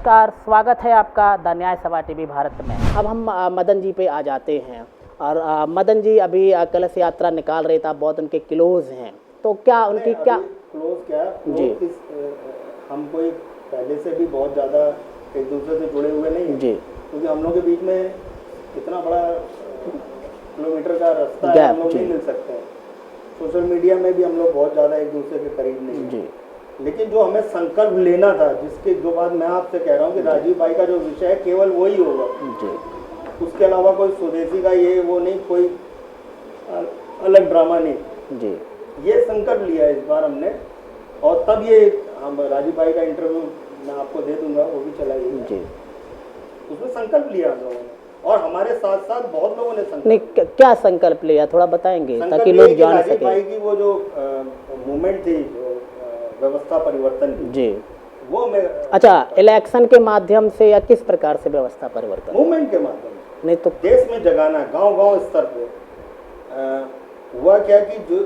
नमस्कार, स्वागत है आपका द न्याय सभा टीवी भारत में। अब हम मदन जी पे आ जाते हैं और मदन जी अभी कलश यात्रा निकाल रहे थे, आप बहुत उनके क्लोज हैं, तो क्या उनकी क्या क्लोज क्या जी हम कोई पहले से भी बहुत ज़्यादा एक दूसरे से जुड़े हुए नहीं हैं जी, क्योंकि हम लोग के बीच में इतना बड़ा किलोमीटर का रास्ता है, हम लोग नहीं मिल सकते हैं। सोशल मीडिया में भी हम लोग बहुत ज़्यादा एक दूसरे के करीब नहीं हैं जी। लेकिन जो हमें संकल्प लेना था, जिसके जो बात मैं आपसे कह रहा हूँ कि राजीव भाई का जो विषय है केवल वही होगा जी, उसके अलावा कोई स्वदेशी का ये वो नहीं, कोई अलग ड्रामा नहीं जी। ये संकल्प लिया इस बार हमने, और तब ये हम राजीव भाई का इंटरव्यू मैं आपको दे दूंगा, वो भी चलाइए जी। उसमें संकल्प लिया हम लोगों ने, और हमारे साथ साथ बहुत लोगों ने संकल्प नहीं, क्या संकल्प लिया थोड़ा बताएंगे ताकि लोग जान सके। राजीव भाई की वो जो मूवमेंट थी, जो व्यवस्था परिवर्तन की जी, वो मैं अच्छा इलेक्शन के माध्यम से या किस प्रकार से व्यवस्था परिवर्तन? मूवमेंट के माध्यम से नहीं तो देश में जगाना, गांव-गांव स्तर पे हुआ क्या कि जो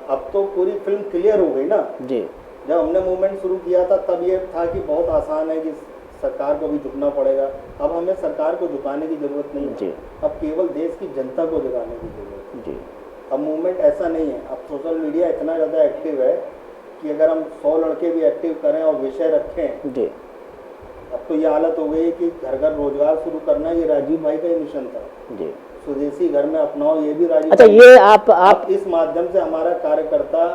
अब तो पूरी फिल्म क्लियर हो गई ना जी। जब हमने मूवमेंट शुरू किया था तब ये था कि बहुत आसान है कि सरकार को भी झुकना पड़ेगा। अब हमें सरकार को झुकाने की जरूरत नहीं है जी, अब केवल देश की जनता को झुकाने की जरूरत है जी। अब मूवमेंट ऐसा नहीं है, अब सोशल मीडिया इतना ज़्यादा एक्टिव है कि अगर हम 100 लड़के भी एक्टिव करें और विषय रखें जी, अब तो ये हालत हो गई है कि घर घर रोजगार शुरू करना, ये राजीव भाई का ही मिशन था जी। स्वदेशी घर में अपनाओ, ये भी राजीव अच्छा ये आप इस माध्यम से हमारा कार्यकर्ता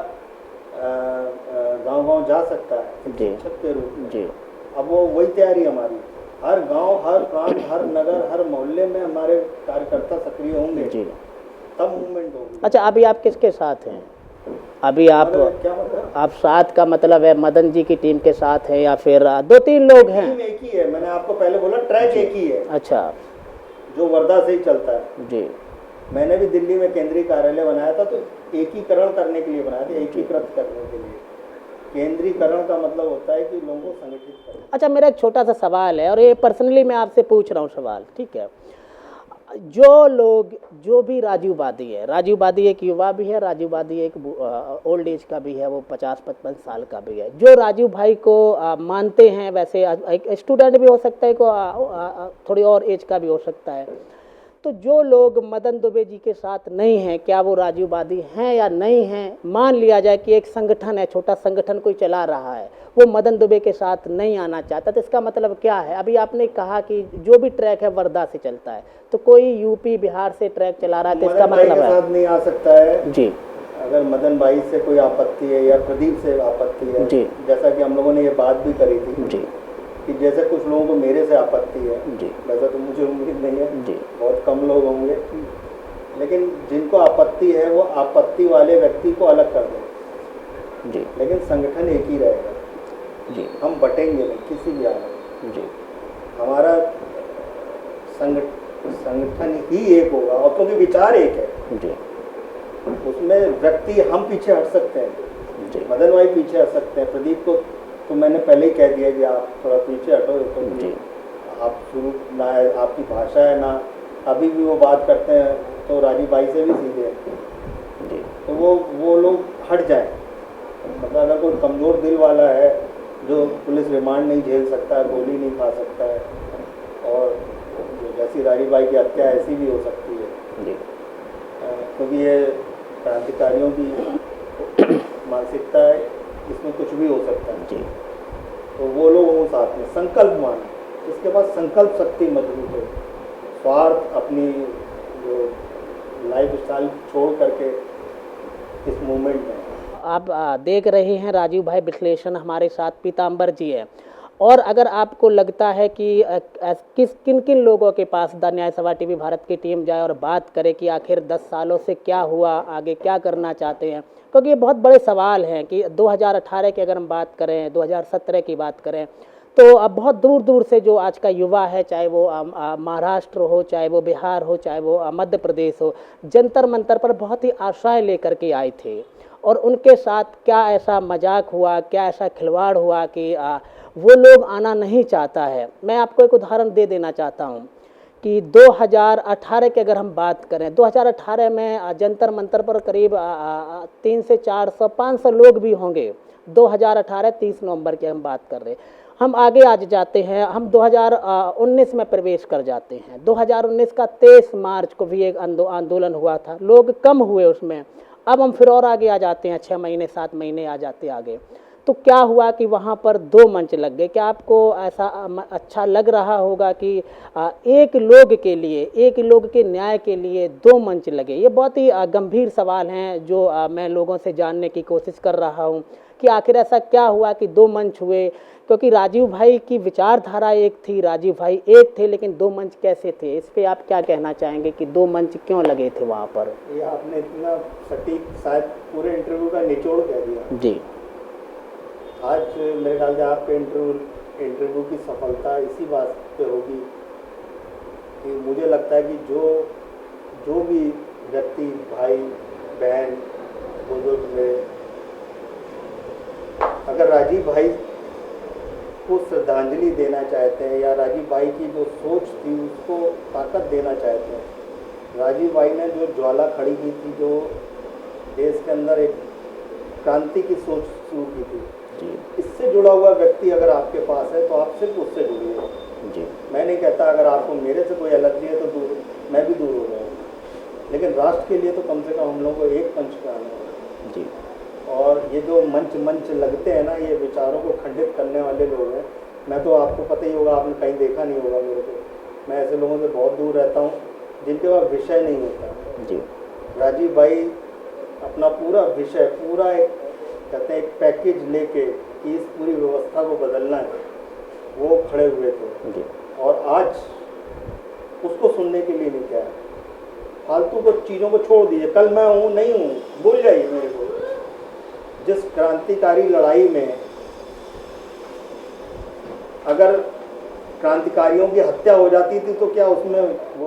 गांव-गांव जा सकता है शिक्षक के रूप में जी। अब वो वही तैयारी हमारी, हर गांव, हर प्रांत, हर नगर, हर मोहल्ले में हमारे कार्यकर्ता सक्रिय होंगे जी, तब मूवमेंट होगी। अच्छा अभी आप किसके साथ हैं? अभी आप क्या मतलब? आप साथ का मतलब है मदन जी की टीम के साथ है या फिर 2-3 लोग हैं? टीम एक ही है, मैंने आपको पहले बोला ट्रैक एक ही है। अच्छा, जो वर्धा से ही चलता है जी। मैंने भी दिल्ली में केंद्रीय कार्यालय बनाया था, तो एकीकरण करने के लिए बनाया था, एकीकृत करने के लिए। केंद्रीकरण का मतलब होता है कि लोगों को संगठित करना। अच्छा मेरा एक छोटा सा सवाल है और ये पर्सनली मैं आपसे पूछ रहा हूँ सवाल, ठीक है? जो लोग जो भी राजीववादी है, राजीववादी एक युवा भी है, राजीववादी एक ओल्ड एज का भी है, वो 50-55 साल का भी है, जो राजीव भाई को मानते हैं, वैसे एक स्टूडेंट भी हो सकता है, को थोड़ी और एज का भी हो सकता है, तो जो लोग मदन दुबे जी के साथ नहीं हैं, क्या वो राजीववादी हैं या नहीं हैं? मान लिया जाए कि एक संगठन है, छोटा संगठन कोई चला रहा है, वो मदन दुबे के साथ नहीं आना चाहता, तो इसका मतलब क्या है? अभी आपने कहा कि जो भी ट्रैक है वर्धा से चलता है, तो कोई यूपी बिहार से ट्रैक चला रहा है, तो इसका मतलब है नहीं आ सकता है जी। अगर मदन भाई से कोई आपत्ति है या प्रदीप से आपत्ति है जी, जैसा कि हम लोगों ने ये बात भी करी थी जी, कि जैसे कुछ लोगों को मेरे से आपत्ति है जी, वैसा तो मुझे उम्मीद नहीं है जी, बहुत कम लोग होंगे, लेकिन जिनको आपत्ति है वो आपत्ति वाले व्यक्ति को अलग कर दें जी, लेकिन संगठन एक ही रहेगा जी, हम बटेंगे नहीं किसी भी हालत जी, हमारा संगठन ही एक होगा, और क्योंकि विचार एक है जी, उसमें व्यक्ति हम पीछे हट सकते हैं जी, मदन भाई पीछे हट सकते हैं, प्रदीप को तो मैंने पहले ही कह दिया कि आप थोड़ा पीछे हटो, तो जी आप शुरू ना, आपकी भाषा है ना, अभी भी वो बात करते हैं तो राजीव भाई से भी सीधे जी, तो वो लोग हट जाए। मतलब अगर कोई कमज़ोर दिल वाला है जो पुलिस रिमांड नहीं झेल सकता है, गोली नहीं खा सकता है, और जैसी राजीव भाई की हत्या ऐसी भी हो सकती है जी, क्योंकि ये क्रांतिकारियों की मानसिकता है, इसमें कुछ भी हो सकता है जी, तो वो लोग हों साथ में, संकल्प माने, इसके बाद संकल्प शक्ति मजबूत है, स्वार्थ अपनी जो लाइफ स्टाइल छोड़ करके इस मूवमेंट में। आप देख रहे हैं राजीव भाई विश्लेषण, हमारे साथ पीताम्बर जी है, और अगर आपको लगता है कि किन किन लोगों के पास द न्याय सभा टीवी भारत की टीम जाए और बात करे कि आखिर 10 सालों से क्या हुआ, आगे क्या करना चाहते हैं, क्योंकि ये बहुत बड़े सवाल हैं कि 2018 की अगर हम बात करें, 2017 की बात करें, तो अब बहुत दूर दूर से जो आज का युवा है, चाहे वो महाराष्ट्र हो, चाहे वो बिहार हो, चाहे वो मध्य प्रदेश हो, जंतर मंतर पर बहुत ही आशाएं लेकर के आए थे, और उनके साथ क्या ऐसा मजाक हुआ, क्या ऐसा खिलवाड़ हुआ कि वो लोग आना नहीं चाहता है। मैं आपको एक उदाहरण दे देना चाहता हूँ कि 2018 की अगर हम बात करें, 2018 में जंतर मंतर पर करीब 300 400 500 लोग भी होंगे। 2018 30 नवंबर की हम बात कर रहे हैं। हम आगे आज जाते हैं, हम 2019 में प्रवेश कर जाते हैं। 2019 का 23 मार्च को भी एक आंदोलन हुआ था, लोग कम हुए उसमें। अब हम फिर और आगे आ जाते हैं, 6 महीने 7 महीने आ जाते आगे। तो क्या हुआ कि वहाँ पर 2 मंच लग गए। क्या आपको ऐसा अच्छा लग रहा होगा कि एक लोग के लिए, एक लोग के न्याय के लिए 2 मंच लगे? ये बहुत ही गंभीर सवाल हैं जो मैं लोगों से जानने की कोशिश कर रहा हूँ कि आखिर ऐसा क्या हुआ कि 2 मंच हुए। क्योंकि राजीव भाई की विचारधारा एक थी, राजीव भाई एक थे, लेकिन 2 मंच कैसे थे? इस पे आप क्या कहना चाहेंगे कि 2 मंच क्यों लगे थे वहाँ पर? ये आपने इतना सटीक शायद पूरे इंटरव्यू का निचोड़ कह दिया जी। आज मेरे ख्याल से आपके इंटरव्यू की सफलता इसी बात पे होगी कि मुझे लगता है कि जो भी व्यक्ति, भाई बहन, बुजुर्ग में, अगर राजीव भाई को श्रद्धांजलि देना चाहते हैं या राजीव भाई की जो सोच थी उसको ताकत देना चाहते हैं, राजीव भाई ने जो ज्वाला खड़ी की थी, जो देश के अंदर एक क्रांति की सोच शुरू की थी, इससे जुड़ा हुआ व्यक्ति अगर आपके पास है तो आप सिर्फ उससे जुड़िए जी। मैं नहीं कहता अगर आपको मेरे से कोई एलर्जी है तो दूर, मैं भी दूर हो जाऊँ, लेकिन राष्ट्र के लिए तो कम से कम हम लोगों को एक मंच पे आना है जी। और ये जो मंच लगते हैं ना, ये विचारों को खंडित करने वाले लोग हैं। मैं तो, आपको पता ही होगा, आपने कहीं देखा नहीं होगा मेरे को, मैं ऐसे लोगों से बहुत दूर रहता हूँ जिनके पास विषय नहीं होता जी। राजीव भाई अपना पूरा विषय, पूरा एक कहते हैं एक पैकेज लेके कि इस पूरी व्यवस्था को बदलना है, वो खड़े हुए थे जी। और आज उसको सुनने के लिए नहीं क्या है, फालतू को चीज़ों को छोड़ दीजिए, कल मैं हूँ नहीं हूँ भूल जाइए मेरे को। जिस क्रांतिकारी लड़ाई में अगर क्रांतिकारियों की हत्या हो जाती थी तो क्या उसमें वो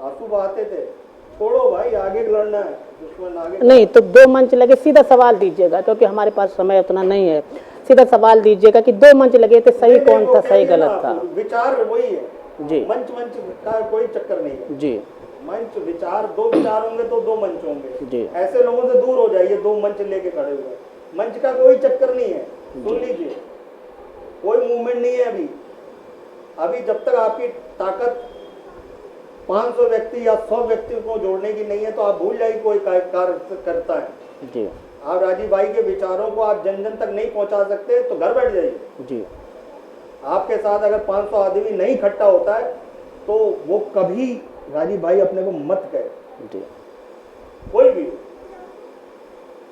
आंसू बहाते थे? छोड़ो भाई, आगे लड़ना है, दुश्मन आगे नहीं। तो 2 मंच लगे, सीधा सवाल दीजिएगा क्योंकि हमारे पास समय उतना नहीं है। सीधा सवाल दीजिएगा कि 2 मंच लगे थे, सही कौन था, सही गलत था? विचार वही है जी। मंच का कोई चक्कर नहीं है जी। मंच विचार, 2 विचार होंगे तो 2 मंच होंगे जी। ऐसे लोगों से दूर हो जाइए, 2 मंच लेके खड़े हुए। मंच का कोई चक्कर नहीं है, सुन लीजिए, कोई मूवमेंट नहीं है अभी जब तक आपकी ताकत 500 व्यक्ति या 100 व्यक्ति को जोड़ने की नहीं है तो आप भूल जाइए कोई कार्य करता है जी। आप राजीव भाई के विचारों को आप जन जन तक नहीं पहुंचा सकते तो घर बैठ जाइए जी। आपके साथ अगर 500 आदमी नहीं इकट्ठा होता है तो वो कभी राजीव भाई अपने को मत कहे जी। कोई भी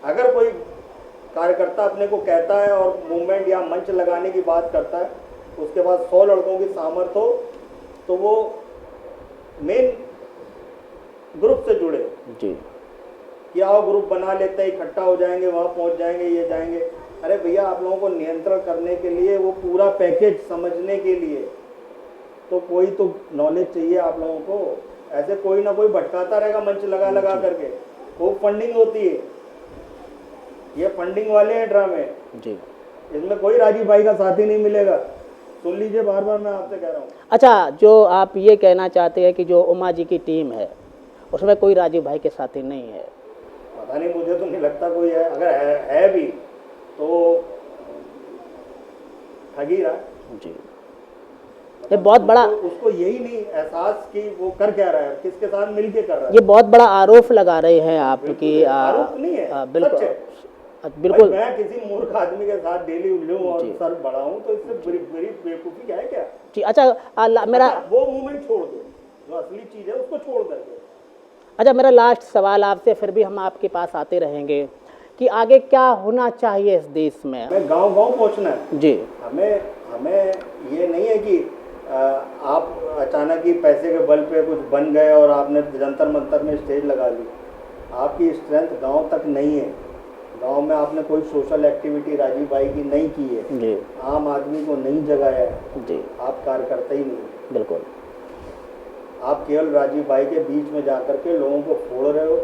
अगर कोई कार्यकर्ता अपने को कहता है और मूवमेंट या मंच लगाने की बात करता है, उसके पास 100 लड़कों की सामर्थ्य हो तो वो मेन ग्रुप से जुड़े जी। कि आओ ग्रुप बना लेते हैं, इकट्ठा हो जाएंगे, वहाँ पहुँच जाएंगे, ये जाएंगे। अरे भैया, आप लोगों को नियंत्रण करने के लिए, वो पूरा पैकेज समझने के लिए तो कोई तो नॉलेज चाहिए आप लोगों को। ऐसे कोई ना कोई भटकाता रहेगा मंच लगा लगा करके, खूब फंडिंग होती है, ये फंडिंग वाले हैं ड्रामे जी। इसमें कोई राजीव भाई का साथी नहीं मिलेगा, सुन लीजिए, बार बार मैं आपसे कह रहा हूँ। अच्छा, जो आप ये कहना चाहते हैं कि जो उमा जी की टीम है उसमें कोई राजीव भाई के साथी नहीं है? पता नहीं, मुझे तो नहीं लगता कोई है। अगर है भी तो ठगी रहा जी। ये बहुत बड़ा, उसको यही नहीं एहसास कि वो कर क्या रहा है, किसके साथ मिलके कर रहा है। ये बहुत बड़ा आरोप लगा रहे हैं आप कि आरोप नहीं है, बिल्कुल बिल्कुल। मैं किसी मूर्ख आदमी के साथ डेली उलझूं और सर बढ़ाऊं तो इससे बड़ी बेवकूफी क्या है क्या जी। अच्छा, मेरा वो मूवमेंट छोड़ दो, जो असली चीज है उसको छोड़ करके। अच्छा, मेरा लास्ट सवाल आपसे, फिर भी हम आपके पास आते रहेंगे कि आगे क्या होना चाहिए इस देश में? हमें गांव गांव पहुंचना है जी। हमें ये नहीं है कि आप अचानक ही पैसे के बल पे कुछ बन गए और आपने जंतर मंतर में स्टेज लगा ली। आपकी स्ट्रेंथ गांव तक नहीं है। गांव में आपने कोई सोशल एक्टिविटी राजीव भाई की नहीं की है जी। आम आदमी को नहीं जगाया है जी। आप कार्यकर्ता ही नहीं, बिल्कुल। आप केवल राजीव भाई के बीच में जाकर के लोगों को फोड़ रहे हो,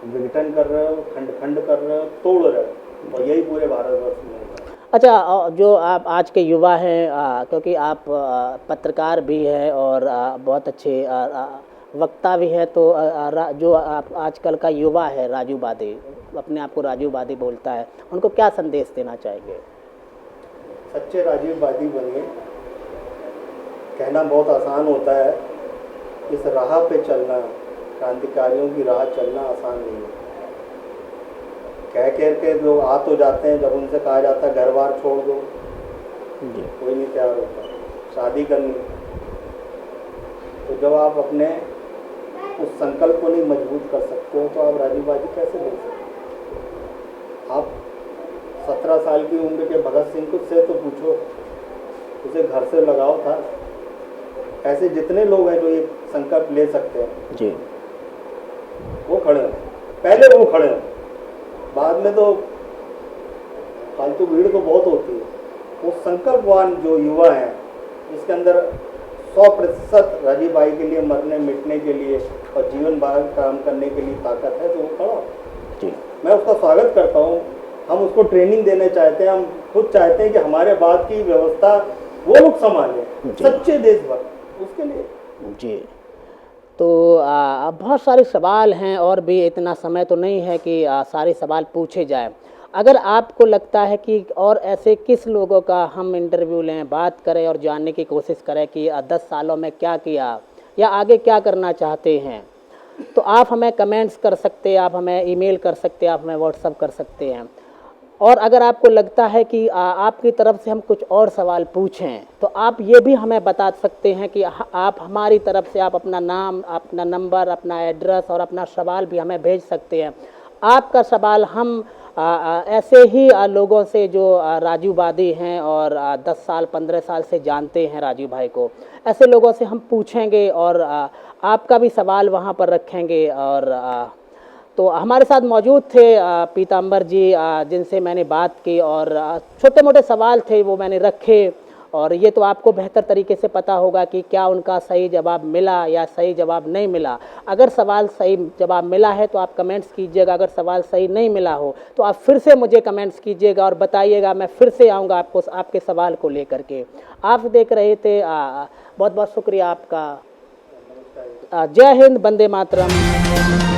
विघटन कर रहे हो, खंड कर रहे हो, तोड़ रहे हो, और यही पूरे भारतवर्ष में होगा। अच्छा, जो आप आज के युवा हैं, क्योंकि आप पत्रकार भी हैं और बहुत अच्छे वक्ता भी है, तो जो आप आजकल का युवा है राजूवादी, अपने आप को राजूवादी बोलता है, उनको क्या संदेश देना चाहेंगे? सच्चे राजीववादी बनिए। कहना बहुत आसान होता है, इस राह पे चलना, क्रांतिकारियों की राह चलना आसान नहीं है। कह कह के लोग आ तो जाते हैं, जब उनसे कहा जाता है घर बार छोड़ दो, कोई नहीं तैयार होता। शादी करनी, तो जब आप अपने उस संकल्प को नहीं मजबूत कर सकते हो तो आप राजीववादी कैसे बन सकते हो? आप 17 साल की उम्र के भगत सिंह को से तो पूछो, उसे घर से लगाव था। ऐसे जितने लोग हैं जो ये संकल्प ले सकते हैं जी, वो खड़े हैं, पहले वो खड़े हैं, बाद में तो फालतू भीड़ तो बहुत होती है। वो संकल्पवान जो युवा हैं, जिसके अंदर 100% राजीव भाई के लिए मरने मिटने के लिए और जीवन भर काम करने के लिए ताकत है, तो वो खड़ा जी। मैं उसका स्वागत करता हूँ। हम उसको ट्रेनिंग देने चाहते हैं, हम खुद चाहते हैं कि हमारे बाद की व्यवस्था वो लोग संभालें, सच्चे देशभक्त, उसके लिए जी। तो बहुत सारे सवाल हैं और भी इतना समय तो नहीं है कि सारे सवाल पूछे जाए। अगर आपको लगता है कि और ऐसे किस लोगों का हम इंटरव्यू लें, बात करें और जानने की कोशिश करें कि 10 सालों में क्या किया या आगे क्या करना चाहते हैं, तो आप हमें कमेंट्स कर सकते हैं, आप हमें ईमेल कर सकते हैं, आप हमें व्हाट्सअप कर सकते हैं। और अगर आपको लगता है कि आपकी तरफ से हम कुछ और सवाल पूछें, तो आप ये भी हमें बता सकते हैं कि आप हमारी तरफ से आप अपना नाम, अपना नंबर, अपना एड्रेस और अपना सवाल भी हमें भेज सकते हैं। आपका सवाल हम ऐसे ही लोगों से जो राजीववादी हैं और 10 साल 15 साल से जानते हैं राजीव भाई को, ऐसे लोगों से हम पूछेंगे और आपका भी सवाल वहाँ पर रखेंगे। और तो हमारे साथ मौजूद थे पीताम्बर जी, जिनसे मैंने बात की और छोटे मोटे सवाल थे वो मैंने रखे। और ये तो आपको बेहतर तरीके से पता होगा कि क्या उनका सही जवाब मिला या सही जवाब नहीं मिला। अगर सवाल सही जवाब मिला है तो आप कमेंट्स कीजिएगा, अगर सवाल सही नहीं मिला हो तो आप फिर से मुझे कमेंट्स कीजिएगा और बताइएगा, मैं फिर से आऊँगा आपको आपके सवाल को लेकर के। आप देख रहे थे, बहुत बहुत शुक्रिया आपका। जय हिंद, वंदे मातरम।